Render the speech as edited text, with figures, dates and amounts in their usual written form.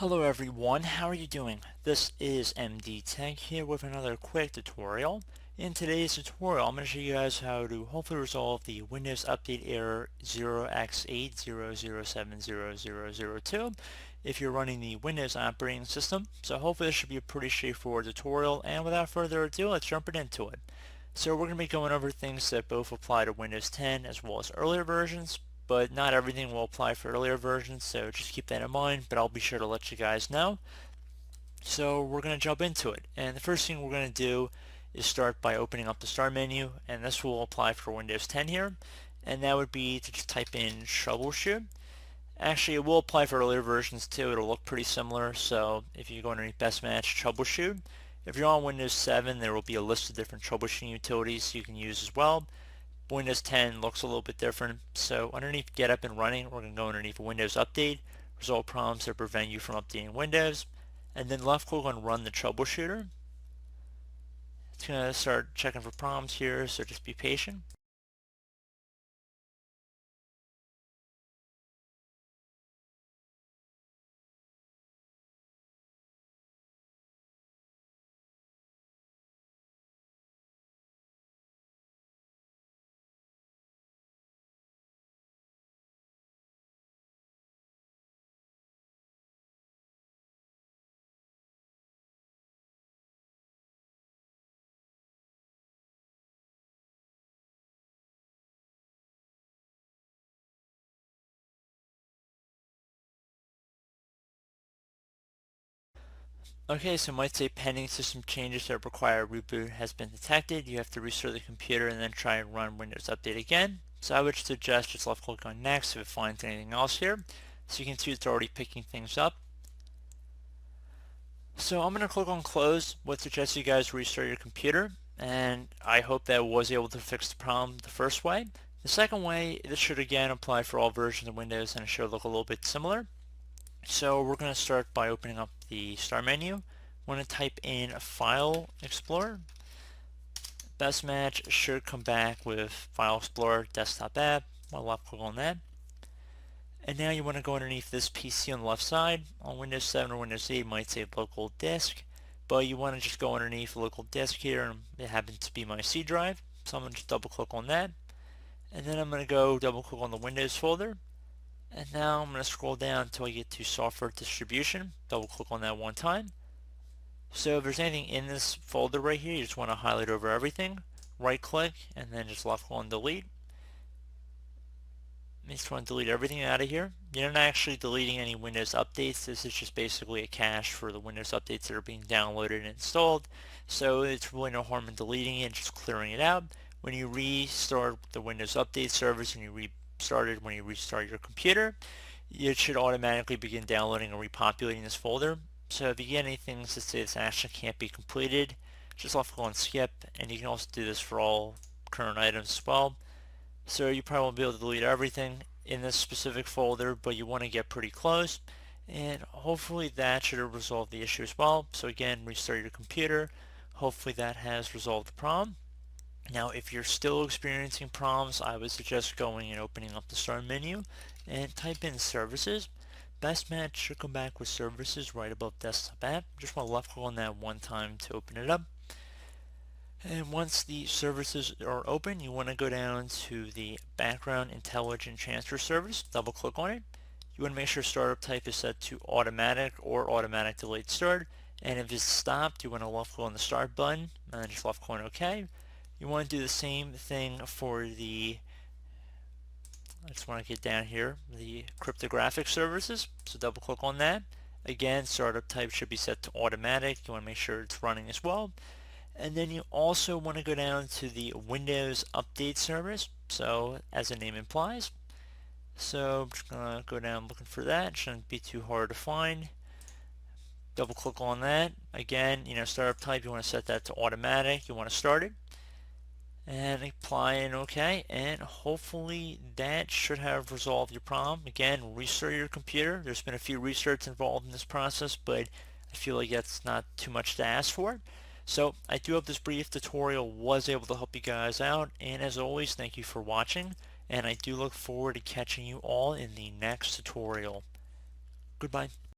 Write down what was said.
Hello everyone, how are you doing? This is MD Tech here with another quick tutorial. In today's tutorial, I'm going to show you guys how to hopefully resolve the Windows Update error 0x80070002 if you're running the Windows operating system. So hopefully this should be a pretty straightforward tutorial, and without further ado, let's jump right into it. So we're going to be going over things that both apply to Windows 10 as well as earlier versions, but not everything will apply for earlier versions, so just keep that in mind, but I'll be sure to let you guys know. So we're going to jump into it, and the first thing we're going to do is start by opening up the start menu, and this will apply for Windows 10 here, and that would be to just type in troubleshoot. Actually, it will apply for earlier versions too. It'll look pretty similar, so if you go underneath best match troubleshoot, if you're on Windows 7, there will be a list of different troubleshooting utilities you can use as well. Windows 10 looks a little bit different, so underneath Get Up and Running, we're going to go underneath Windows Update, resolve problems that prevent you from updating Windows, and then left click on Run the Troubleshooter. It's going to start checking for problems here, so just be patient. Okay, so it might say pending system changes that require a reboot has been detected. You have to restart the computer and then try and run Windows Update again. So I would suggest just left click on next if it finds anything else here. So you can see it's already picking things up. So I'm going to click on close. Would suggest you guys restart your computer, and I hope that was able to fix the problem the first way. The second way, this should again apply for all versions of Windows, and it should look a little bit similar. So we're going to start by opening up the start menu. We're going to type in File Explorer. Best match should come back with File Explorer Desktop App. I'll left click on that. And now you want to go underneath this PC on the left side. On Windows 7 or Windows 8 it might say local disk, but you want to just go underneath local disk here, and it happens to be my C drive. So I'm going to just double click on that. And then I'm going to go double click on the Windows folder. And now I'm going to scroll down until I get to software distribution. Double click on that one time. So if there's anything in this folder right here, you just want to highlight over everything. Right click and then just left click on delete. You just want to delete everything out of here. You're not actually deleting any Windows updates. This is just basically a cache for the Windows updates that are being downloaded and installed. So it's really no harm in deleting it, just clearing it out. When you restart the Windows Update service and you when you restart your computer, it should automatically begin downloading and repopulating this folder. So if you get anything that says this action can't be completed, just left click on skip, and you can also do this for all current items as well. So you probably won't be able to delete everything in this specific folder, but you want to get pretty close, and hopefully that should have resolved the issue as well. So again, restart your computer. Hopefully that has resolved the problem. Now if you're still experiencing problems, I would suggest going and opening up the start menu and type in services. Best match should come back with services right above desktop app. Just want to left click on that one time to open it up. And once the services are open, you want to go down to the background intelligent transfer service, double click on it. You want to make sure startup type is set to automatic or automatic delayed start, and if it's stopped, you want to left click on the start button and then just left click on OK. You want to do the same thing for the, I just want to get down here, the cryptographic services, so double click on that. Again, startup type should be set to automatic. You want to make sure it's running as well. And then you also want to go down to the Windows Update service, so as the name implies. So I'm just going to go down looking for that. It shouldn't be too hard to find. Double click on that. Again, startup type, you want to set that to automatic. You want to start it. And apply and OK, and hopefully that should have resolved your problem. Again, restart your computer. There's been a few restarts involved in this process, but I feel like that's not too much to ask for. So I do hope this brief tutorial was able to help you guys out, and as always, thank you for watching, and I do look forward to catching you all in the next tutorial. Goodbye.